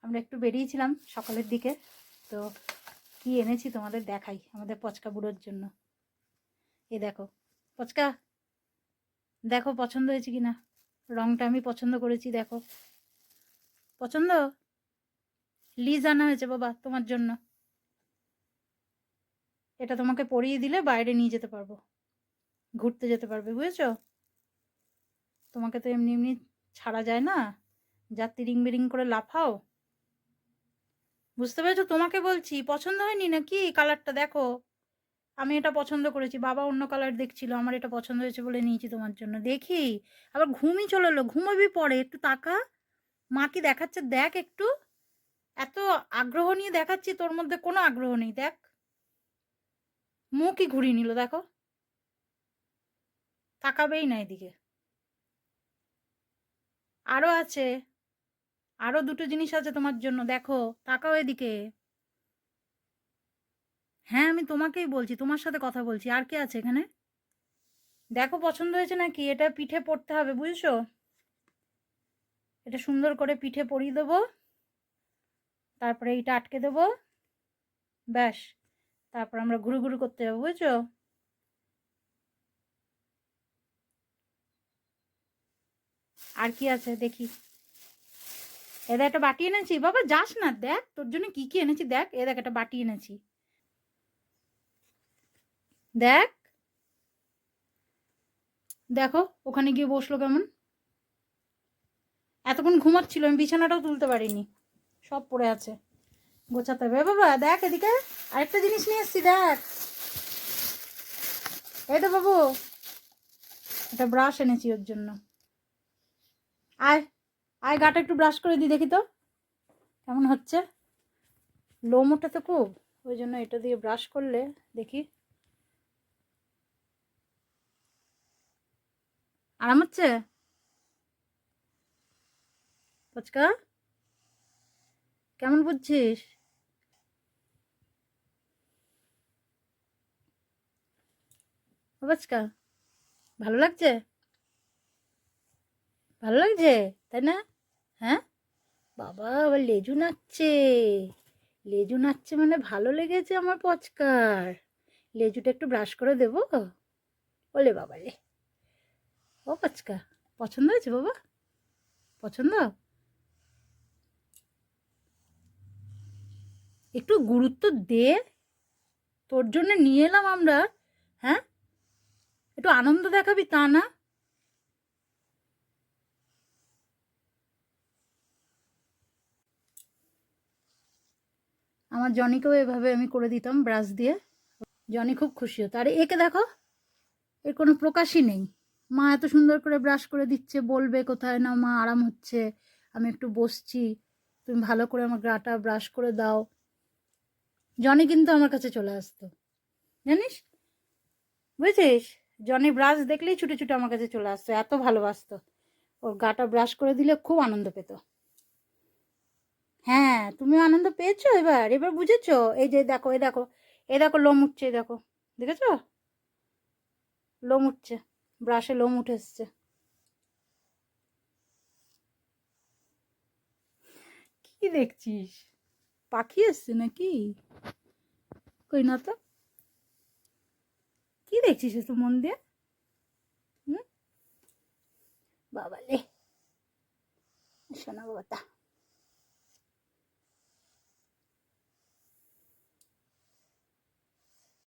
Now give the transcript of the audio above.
আমরা একটু বেরিয়েছিলাম সকালের দিকে, তো কি এনেছি তোমাদের দেখাই আমাদের পচকা বুড়োর জন্য। এই দেখো পচকা, দেখো পছন্দ হয়েছে কিনা, রংটা আমি পছন্দ করেছি, দেখো পছন্দ। লিজ আনা হয়েছে বাবা তোমার জন্য, এটা তোমাকে পরিয়ে দিলে বাইরে নিয়ে যেতে পারবো, ঘুরতে যেতে পারবে, বুঝেছো? তোমাকে তো এমনি এমনি ছাড়া যায় না, যা তিরিং বিরিং করে লাফাও, বুঝতে পেরেছো? তোমাকে বলছি, পছন্দ হয়নি নাকি কালারটা? দেখো আমি এটা পছন্দ করেছি, বাবা অন্য কালার দেখছিল, আমার এটা পছন্দ হয়েছে বলে নিয়েছি তোমার জন্য। দেখি আবার ঘুমই চলে এলো, ঘুমাবি পরে, একটু তাকা, মা কি দেখাচ্ছে দেখ একটু, এত আগ্রহ নিয়ে দেখাচ্ছি তোর মধ্যে কোনো আগ্রহ নেই, দেখ মুখই ঘুরিয়ে নিল, দেখো তাকাবেই না এদিকে। আরো আছে, আরো দুটো জিনিস আছে তোমার জন্য, দেখো তাকাও এদিকে। হ্যাঁ আমি তোমাকেই বলছি, তোমার সাথে কথা বলছি, আর কে আছে এখানে? দেখো পছন্দ হয়েছে নাকি, এটা পিঠে পরতে হবে, বুঝছো? এটা সুন্দর করে পিঠে পরিয়ে দেবো, তারপরে এইটা আটকে দেবো, ব্যাস, তারপর আমরা ঘুরু ঘুরু করতে যাবো, বুঝছো? আর কি আছে দেখি, এদের একটা বাটি এনেছি, বাবা যাস না, দেখ তোর জন্য কি কি এনেছি, দেখ এ দেখ একটা বাটি এনেছি, দেখ দেখো ওখানে গিয়ে বসলো কেমন, এতক্ষণ ঘুমাচ্ছিল, আমি বিছানাটাও তুলতে পারিনি, সব পড়ে আছে, গোছাতে হবে। বাবা দেখ এদিকে, আরেকটা জিনিস নিয়ে এসছি, দেখ এই তো বাবু, একটা ব্রাশ এনেছি ওর জন্য, আয় আয় গাটা একটু ব্রাশ করে দিই দেখি তো কেমন হচ্ছে, লোম ওঠে তো খুব, ওই জন্য এটা দিয়ে ব্রাশ করলে দেখি আরাম হচ্ছে। পচকা কেমন বুঝছিস? পচকা ভালো লাগছে, ভালো লাগছে তাই না? হ্যাঁ বাবা আবার লেজু নাচছে, লেজু নাচছে মানে ভালো লেগেছে আমার পচকার, লেজুটা একটু ব্রাশ করে দেবো, ওলে বাবা লে, ও পচকা পছন্দ হয়েছে বাবা, পছন্দ, একটু গুরুত্ব দে, তোর জন্য নিয়ে এলাম আমরা, হ্যাঁ একটু আনন্দ দেখাবি তা না। আমার জনিকেও এভাবে আমি করে দিতাম ব্রাশ দিয়ে, জনি খুব খুশি হতো। আর একে দেখো, এর কোনো প্রকাশই নেই, মা এত সুন্দর করে ব্রাশ করে দিচ্ছে, বলবে কোথায় না মা আরাম হচ্ছে, আমি একটু বসছি, তুমি ভালো করে আমার গাটা ব্রাশ করে দাও, জনি কিন্তু আমার কাছে চলে আসতো, জানিস, বুঝেছিস? জনি ব্রাশ দেখলেই ছুটে ছুটে আমার কাছে চলে আসতো, এত ভালোবাসতো, ওর গাটা ব্রাশ করে দিলে খুব আনন্দ পেত। হ্যাঁ তুমিও আনন্দ পেয়েছো, এবার এবার বুঝেছো? এই যে দেখো, এই দেখো, এই দেখো লোম উঠছে, দেখো দেখেছো, লোম উঠছে, ব্রাশে লোম উঠে এসছে। কি দেখছিস, পাখি এসছে নাকি? কই না তো, কি দেখছিস তো মন দিয়ে? হুম, বাবালে, শোনা বাবা।